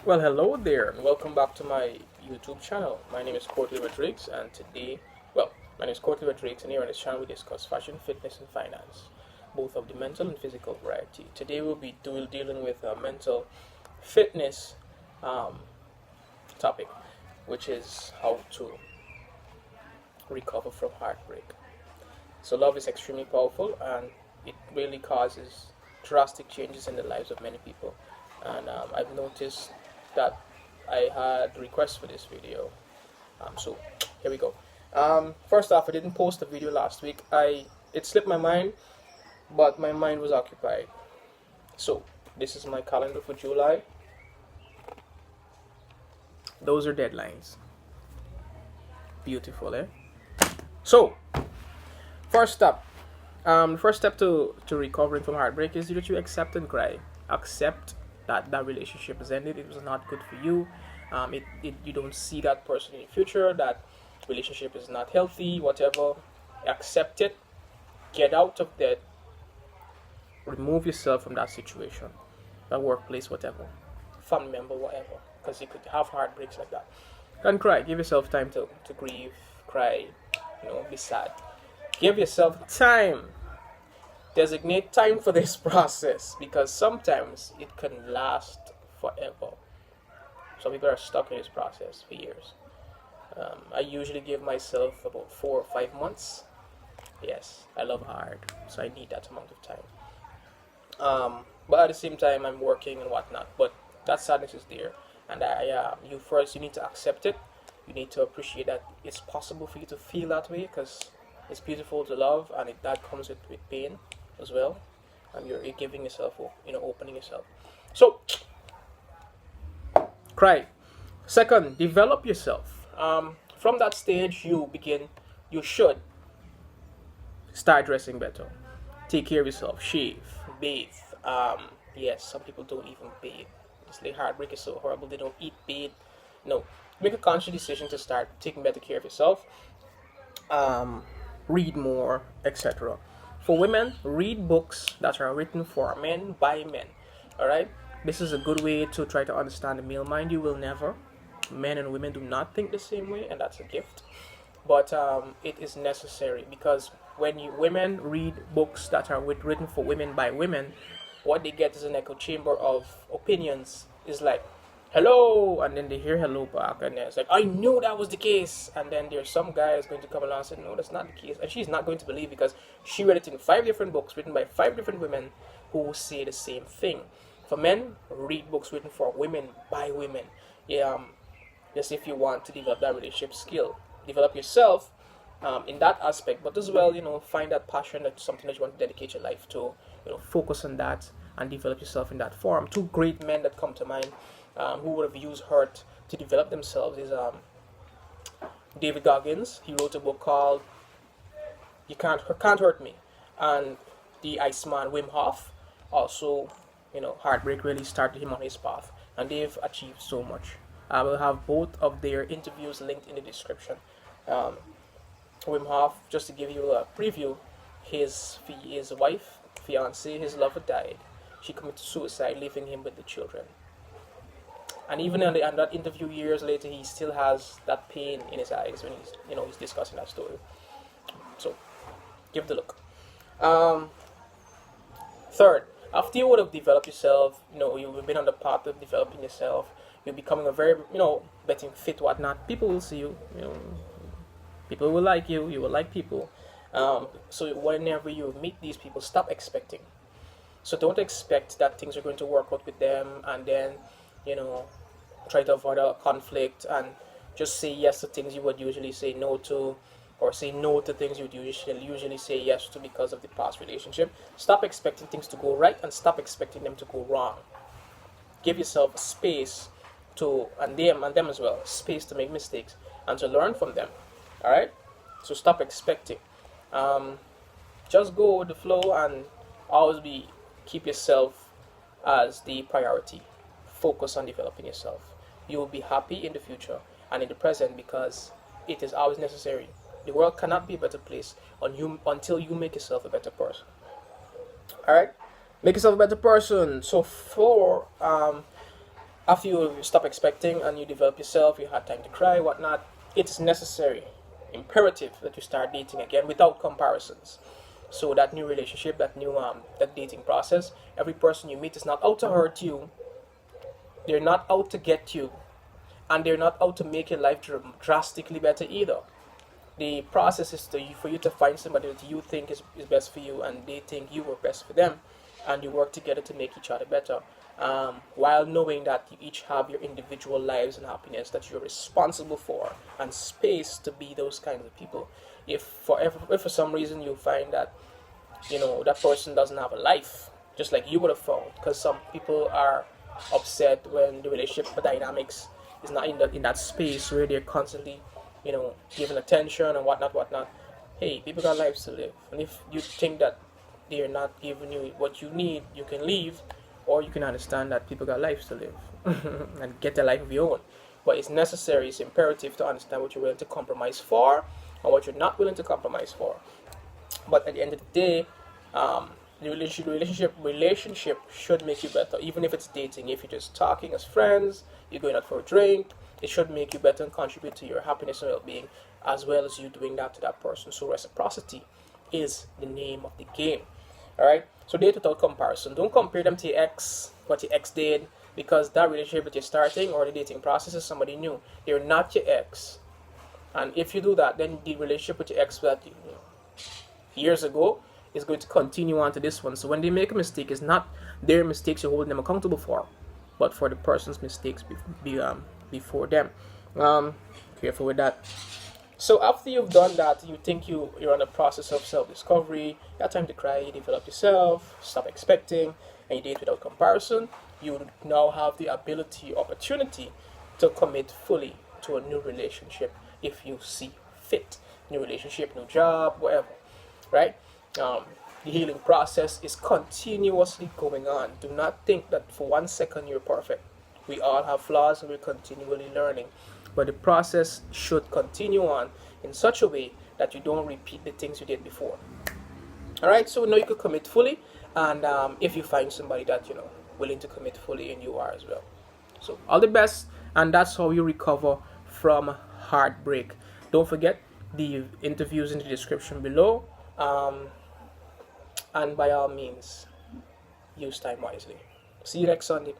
Well, hello there, and welcome back to my YouTube channel. My name is Courtney Rodriguez, and my name is Courtney Rodriguez, and here on this channel we discuss fashion, fitness, and finance, both of the mental and physical variety. Today we'll be dealing with a mental fitness topic, which is how to recover from heartbreak. So, love is extremely powerful, and it really causes drastic changes in the lives of many people. And I've noticed that I had requests for this video. So here we go. First off, I didn't post a video last week. It slipped my mind, but my mind was occupied. So this is my calendar for July. Those are deadlines. Beautiful, eh? So first step. First step to recovering from heartbreak is that you accept and cry. Accept that relationship has ended. It was not good for you. You don't see that person in the future. That relationship is not healthy. Whatever, accept it. Get out of that. Remove yourself from that situation, that workplace, whatever, family member, whatever. Because you could have heartbreaks like that. And cry. Give yourself time to grieve, cry, be sad. Give yourself time. Designate time for this process, because sometimes it can last forever. Some people are stuck in this process for years. I usually give myself about 4 or 5 months. Yes, I love hard, so I need that amount of time. But at the same time, I'm working and whatnot. But that sadness is there, and you need to accept it. You need to appreciate that it's possible for you to feel that way, because it's beautiful to love, and that comes with pain as well. And you're giving yourself, opening yourself. So, cry. Second, develop yourself. From that stage, you should start dressing better. Take care of yourself. Shave, bathe. Yes, some people don't even bathe. It's like heartbreak is so horrible. They don't eat, bathe. No. Make a conscious decision to start taking better care of yourself. Read more, etc. For women, read books that are written for men by men. Alright? This is a good way to try to understand the male mind. You will never. Men and women do not think the same way, and that's a gift. But it is necessary, because when women read books that are written for women by women, what they get is an echo chamber of opinions. It's like, hello, and then they hear hello back, and then it's like, I knew that was the case. And then there's some guy that's going to come along and say, no, that's not the case, and she's not going to believe, because she read it in 5 different books written by 5 different women who say the same thing. For men, read books written for women by women. Just if you want to develop that relationship skill, develop yourself in that aspect, but as well, find that passion, that's something that you want to dedicate your life to. Focus on that and develop yourself in that form. 2 great men that come to mind, who would have used hurt to develop themselves, is David Goggins. He wrote a book called You Can't Hurt Me, and the Iceman Wim Hof. Also, heartbreak really started him on his path, and they've achieved so much. I will have both of their interviews linked in the description. Wim Hof, just to give you a preview, his fiance, his lover died. She committed suicide, leaving him with the children. And even in that interview years later, he still has that pain in his eyes when he's discussing that story. So, give it a look. Third, after you would have developed yourself, you've been on the path of developing yourself, you're becoming a very, betting fit, whatnot. People will see you, people will like you, you will like people. So whenever you meet these people, stop expecting. So don't expect that things are going to work out with them, and then, try to avoid a conflict and just say yes to things you would usually say no to, or say no to things you would usually say yes to because of the past relationship. Stop expecting things to go right, and stop expecting them to go wrong. Give yourself space and them as well, space to make mistakes and to learn from them. Alright? So stop expecting. Just go with the flow, and always keep yourself as the priority. Focus on developing yourself. You will be happy in the future and in the present, because it is always necessary. The world cannot be a better place until you make yourself a better person. Alright? Make yourself a better person. So after you stop expecting and you develop yourself, you had time to cry, whatnot, it's necessary, imperative that you start dating again without comparisons. So that new relationship, that dating process, every person you meet is not out to hurt you. They're not out to get you, and they're not out to make your life drastically better either. The process is for you to find somebody that you think is best for you, and they think you were best for them, and you work together to make each other better, while knowing that you each have your individual lives and happiness that you're responsible for, and space to be those kinds of people. If for some reason you find that that person doesn't have a life, just like you would have found, because some people are upset when the relationship dynamics is not in that space where they're constantly given attention and whatnot. Hey, people got lives to live, and if you think that they're not giving you what you need, you can leave, or you can understand that people got lives to live and get a life of your own. But it's necessary, it's imperative to understand what you're willing to compromise for and what you're not willing to compromise for. But at the end of the day, the relationship should make you better, even if it's dating. If you're just talking as friends, you're going out for a drink, it should make you better and contribute to your happiness and well-being, as well as you doing that to that person. So reciprocity is the name of the game. All right. So date without comparison. Don't compare them to your ex, what your ex did, because that relationship that you're starting or the dating process is somebody new. They're not your ex, and if you do that, then the relationship with your ex that years ago is going to continue on to this one. So when they make a mistake, it's not their mistakes you're holding them accountable for, but for the person's mistakes before them. Careful with that. So after you've done that, you think you're on a process of self-discovery, you have time to cry, you develop yourself, stop expecting, and you date without comparison, you now have the opportunity to commit fully to a new relationship if you see fit. New relationship, new job, whatever, right? The healing process is continuously going on. Do not think that for 1 second you're perfect. We all have flaws and we're continually learning. But the process should continue on in such a way that you don't repeat the things you did before. Alright, so now you could commit fully, and if you find somebody that willing to commit fully, and you are as well. So all the best, and that's how you recover from heartbreak. Don't forget the interviews in the description below, and by all means, use time wisely. See you next Sunday.